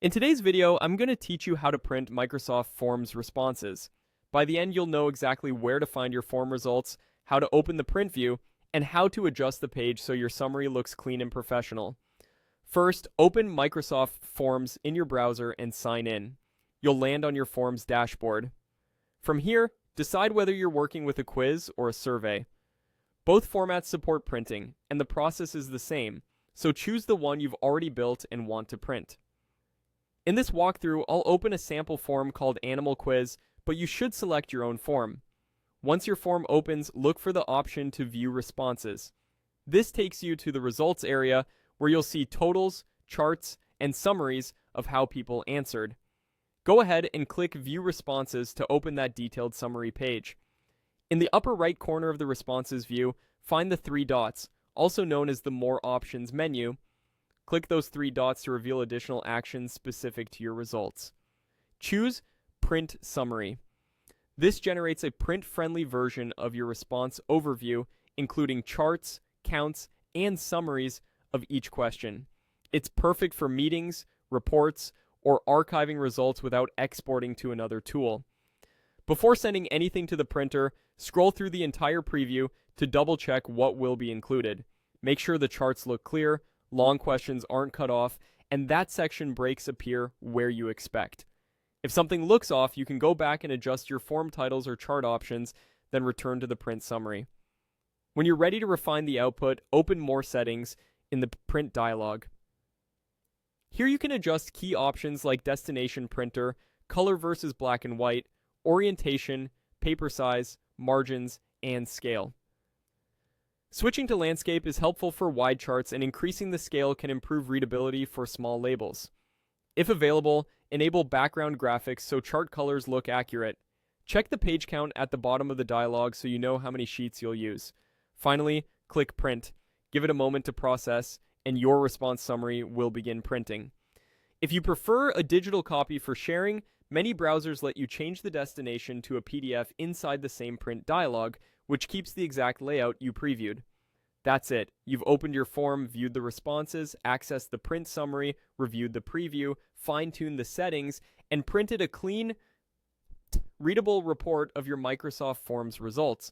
In today's video, I'm going to teach you how to print Microsoft Forms responses. By the end, you'll know exactly where to find your form results, how to open the print view, and how to adjust the page so your summary looks clean and professional. First, open Microsoft Forms in your browser and sign in. You'll land on your Forms dashboard. From here, decide whether you're working with a quiz or a survey. Both formats support printing, and the process is the same, so choose the one you've already built and want to print. In this walkthrough, I'll open a sample form called Animal Quiz, but you should select your own form. Once your form opens, look for the option to view responses. This takes you to the results area where you'll see totals, charts, and summaries of how people answered. Go ahead and click View Responses to open that detailed summary page. In the upper right corner of the responses view, find the three dots, also known as the More Options menu. Click those three dots to reveal additional actions specific to your results. Choose Print Summary. This generates a print-friendly version of your response overview, including charts, counts, and summaries of each question. It's perfect for meetings, reports, or archiving results without exporting to another tool. Before sending anything to the printer, scroll through the entire preview to double-check what will be included. Make sure the charts look clear, long questions aren't cut off, and that section breaks appear where you expect. If something looks off, you can go back and adjust your form titles or chart options, then return to the print summary. When you're ready to refine the output, open More Settings in the Print dialog. Here you can adjust key options like destination printer, color versus black and white, orientation, paper size, margins, and scale. Switching to landscape is helpful for wide charts, and increasing the scale can improve readability for small labels. If available, enable background graphics so chart colors look accurate. Check the page count at the bottom of the dialog so you know how many sheets you'll use. Finally, click Print. Give it a moment to process, and your response summary will begin printing. If you prefer a digital copy for sharing, many browsers let you change the destination to a PDF inside the same print dialog, which keeps the exact layout you previewed. That's it. You've opened your form, viewed the responses, accessed the print summary, reviewed the preview, fine-tuned the settings, and printed a clean, readable report of your Microsoft Forms results.